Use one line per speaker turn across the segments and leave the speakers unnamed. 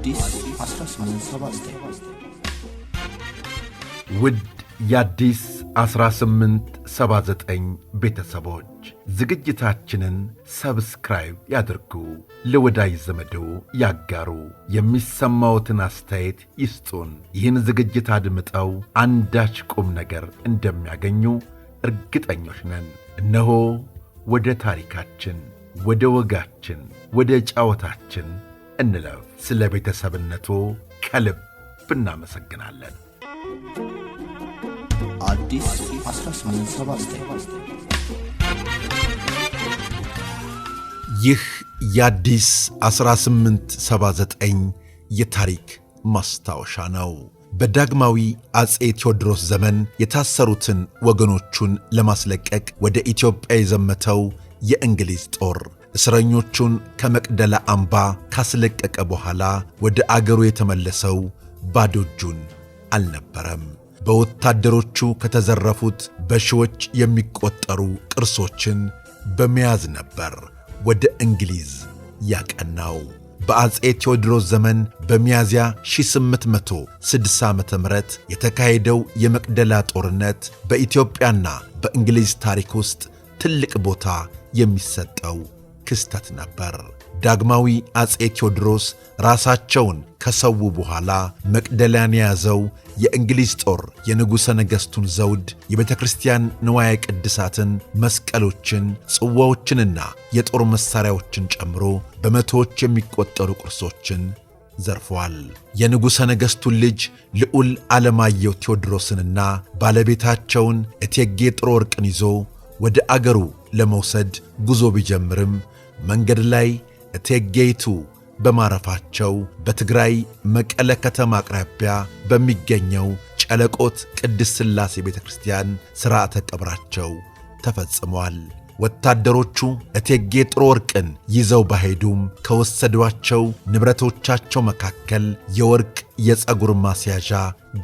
አዲስ 1879
ውድ የአዲስ 1879 ቤተሰቦች ዝግጅታችንን ሰብስክራይብ ያድርጉ፣ ለወዳጅ ዘመዶ ያጋሩ፣ የሚሰማዎትን አስተያየት ይስጡን። ይህን ዝግጅት አድምጠው አንዳች ቁም ነገር እንደሚያገኙ እርግጠኞች ነን። እነሆ ወደ ታሪካችን፣ ወደ ወጋችን፣ ወደ ጫወታችን እንለፍ። ስለ ቤተሰብነቱ ከልብ እናመሰግናለን።
አዲስ 1879
ይህ የአዲስ 1879 የታሪክ ማስታወሻ ነው። በዳግማዊ አጼ ቴዎድሮስ ዘመን የታሰሩትን ወገኖቹን ለማስለቀቅ ወደ ኢትዮጵያ የዘመተው የእንግሊዝ ጦር እስረኞቹን ከመቅደላ አምባ ካስለቀቀ በኋላ ወደ አገሩ የተመለሰው ባዶ እጁን አልነበረም። በወታደሮቹ ከተዘረፉት በሺዎች የሚቆጠሩ ቅርሶችን በመያዝ ነበር ወደ እንግሊዝ ያቀናው። በአጼ ቴዎድሮስ ዘመን በሚያዝያ 1860 ዓመተ ምህረት የተካሄደው የመቅደላ ጦርነት በኢትዮጵያና በእንግሊዝ ታሪክ ውስጥ ትልቅ ቦታ የሚሰጠው ክስተት ነበር። ዳግማዊ አጼ ቴዎድሮስ ራሳቸውን ከሰዉ በኋላ መቅደላን የያዘው የእንግሊዝ ጦር የንጉሠ ነገሥቱን ዘውድ፣ የቤተ ክርስቲያን ንዋየ ቅድሳትን፣ መስቀሎችን፣ ጽዋዎችንና የጦር መሣሪያዎችን ጨምሮ በመቶዎች የሚቆጠሩ ቅርሶችን ዘርፏል። የንጉሠ ነገሥቱን ልጅ ልዑል ዓለማየሁ ቴዎድሮስንና ባለቤታቸውን እቴጌ ጥሩ ወርቅን ይዞ ወደ አገሩ ለመውሰድ ጉዞ ቢጀምርም መንገድ ላይ እቴጌይቱ በማረፋቸው በትግራይ መቀለ ከተማ አቅራቢያ በሚገኘው ጨለቆት ቅድስት ሥላሴ ቤተ ክርስቲያን ሥርዓተ ቀብራቸው ተፈጽሟል። ወታደሮቹ እቴጌ ጥሩ ወርቅን ይዘው ባሄዱም ከወሰዷቸው ንብረቶቻቸው መካከል የወርቅ የፀጉር ማስያዣ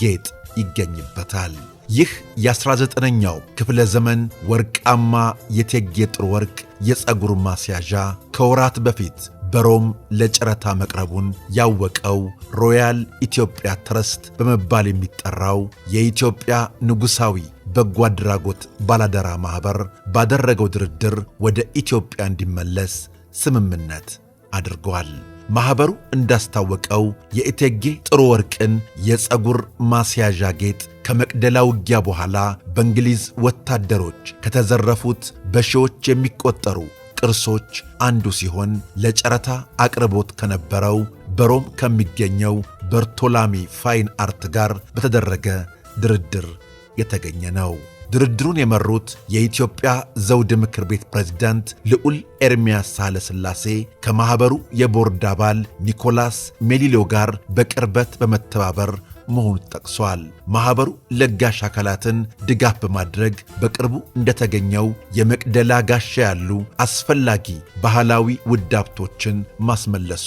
ጌጥ ይገኝበታል። ይህ የ19ኛው ክፍለ ዘመን ወርቃማ የእቴጌ ጥሩ ወርቅ የፀጉር ማስያዣ ከወራት በፊት በሮም ለጨረታ መቅረቡን ያወቀው ሮያል ኢትዮጵያ ትረስት በመባል የሚጠራው የኢትዮጵያ ንጉሣዊ በጎ አድራጎት ባላደራ ማኅበር ባደረገው ድርድር ወደ ኢትዮጵያ እንዲመለስ ስምምነት አድርጓል። ማኅበሩ እንዳስታወቀው የእቴጌ ጥሩ ወርቅን የፀጉር ማስያዣ ጌጥ ከመቅደላ ውጊያ በኋላ በእንግሊዝ ወታደሮች ከተዘረፉት በሺዎች የሚቆጠሩ ቅርሶች አንዱ ሲሆን ለጨረታ አቅርቦት ከነበረው በሮም ከሚገኘው በርቶላሚ ፋይን አርት ጋር በተደረገ ድርድር የተገኘ ነው። ድርድሩን የመሩት የኢትዮጵያ ዘውድ ምክር ቤት ፕሬዝዳንት ልዑል ኤርምያስ ሳህለ ሥላሴ ከማኅበሩ የቦርድ አባል ኒኮላስ ሜሊሎ ጋር በቅርበት በመተባበር መሆኑን ጠቅሷል። ማኅበሩ ለጋሽ አካላትን ድጋፍ በማድረግ በቅርቡ እንደተገኘው የመቅደላ ጋሻ ያሉ አስፈላጊ ባህላዊ ውድ ሀብቶችን ማስመለሱ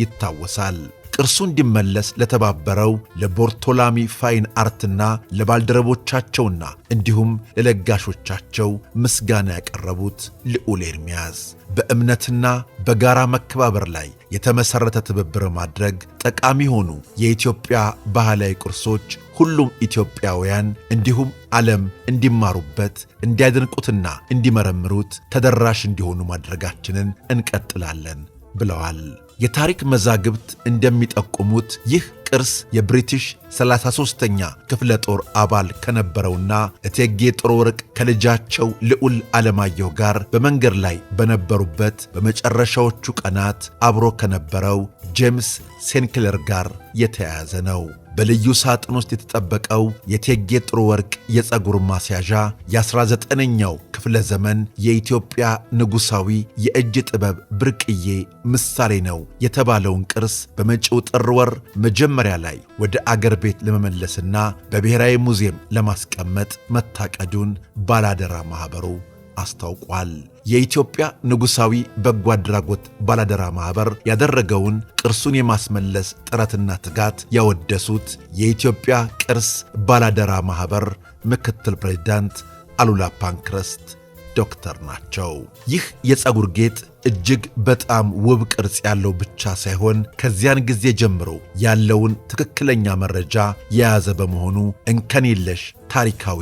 ይታወሳል። ቅርሱ እንዲመለስ ለተባበረው ለቦርቶላሚ ፋይን አርትና ለባልደረቦቻቸውና እንዲሁም ለለጋሾቻቸው ምስጋና ያቀረቡት ልዑል ኤርምያስ በእምነትና በጋራ መከባበር ላይ የተመሠረተ ትብብር ማድረግ ጠቃሚ የሆኑ የኢትዮጵያ ባህላዊ ቅርሶች ሁሉም ኢትዮጵያውያን እንዲሁም ዓለም እንዲማሩበት፣ እንዲያደንቁትና እንዲመረምሩት ተደራሽ እንዲሆኑ ማድረጋችንን እንቀጥላለን ብለዋል። የታሪክ መዛግብት እንደሚጠቁሙት ይህ ቅርስ የብሪቲሽ 33ኛ ክፍለ ጦር አባል ከነበረውና እቴጌ ጥሩ ወርቅ ከልጃቸው ልዑል ዓለማየሁ ጋር በመንገድ ላይ በነበሩበት በመጨረሻዎቹ ቀናት አብሮ ከነበረው ጄምስ ሴንክለር ጋር የተያያዘ ነው። በልዩ ሳጥን ውስጥ የተጠበቀው የእቴጌ ጥሩ ወርቅ የፀጉር ማስያዣ የ19ኛው ክፍለ ዘመን የኢትዮጵያ ንጉሣዊ የእጅ ጥበብ ብርቅዬ ምሳሌ ነው የተባለውን ቅርስ በመጪው ጥር ወር መጀመሪያ ላይ ወደ አገር ቤት ለመመለስና በብሔራዊ ሙዚየም ለማስቀመጥ መታቀዱን ባላደራ ማኅበሩ አስታውቋል። የኢትዮጵያ ንጉሣዊ በጎ አድራጎት ባላደራ ማኅበር ያደረገውን ቅርሱን የማስመለስ ጥረትና ትጋት ያወደሱት የኢትዮጵያ ቅርስ ባላደራ ማኅበር ምክትል ፕሬዝዳንት አሉላ ፓንክረስት ዶክተር ናቸው። ይህ የፀጉር ጌጥ እጅግ በጣም ውብ ቅርጽ ያለው ብቻ ሳይሆን ከዚያን ጊዜ ጀምሮ ያለውን ትክክለኛ መረጃ የያዘ በመሆኑ እንከን የለሽ ታሪካዊ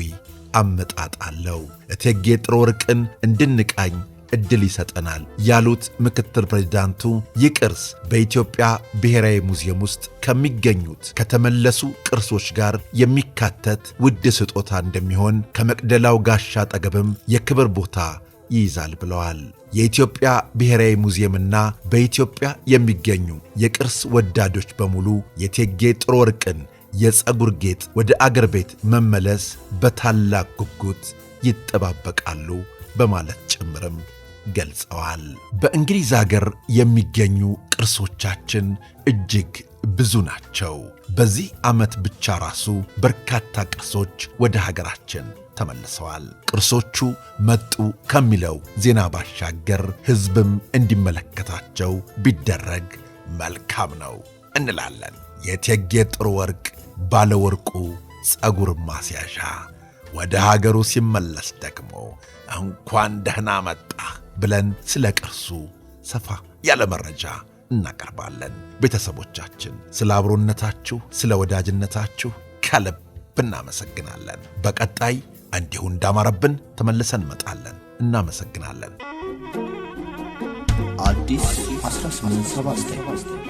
አመጣጥ አለው። እቴጌ ጥሩ ወርቅን እንድንቃኝ ዕድል ይሰጠናል ያሉት ምክትል ፕሬዝዳንቱ ይህ ቅርስ በኢትዮጵያ ብሔራዊ ሙዚየም ውስጥ ከሚገኙት ከተመለሱ ቅርሶች ጋር የሚካተት ውድ ስጦታ እንደሚሆን ከመቅደላው ጋሻ አጠገብም የክብር ቦታ ይይዛል ብለዋል። የኢትዮጵያ ብሔራዊ ሙዚየምና በኢትዮጵያ የሚገኙ የቅርስ ወዳዶች በሙሉ የእቴጌ ጥሩ ወርቅን የፀጉር ጌጥ ወደ አገር ቤት መመለስ በታላቅ ጉጉት ይጠባበቃሉ በማለት ጭምርም ገልጸዋል። በእንግሊዝ አገር የሚገኙ ቅርሶቻችን እጅግ ብዙ ናቸው። በዚህ ዓመት ብቻ ራሱ በርካታ ቅርሶች ወደ ሀገራችን ተመልሰዋል። ቅርሶቹ መጡ ከሚለው ዜና ባሻገር ሕዝብም እንዲመለከታቸው ቢደረግ መልካም ነው እንላለን። የእቴጌ ጥሩ ወርቅ ባለወርቁ ፀጉር ማስያዣ ወደ ሀገሩ ሲመለስ ደግሞ እንኳን ደህና መጣ ብለን ስለ ቅርሱ ሰፋ ያለ መረጃ እናቀርባለን። ቤተሰቦቻችን ስለ አብሮነታችሁ፣ ስለ ወዳጅነታችሁ ከልብ እናመሰግናለን። በቀጣይ እንዲሁ እንዳማረብን ተመልሰን እንመጣለን። እናመሰግናለን።
አዲስ 1879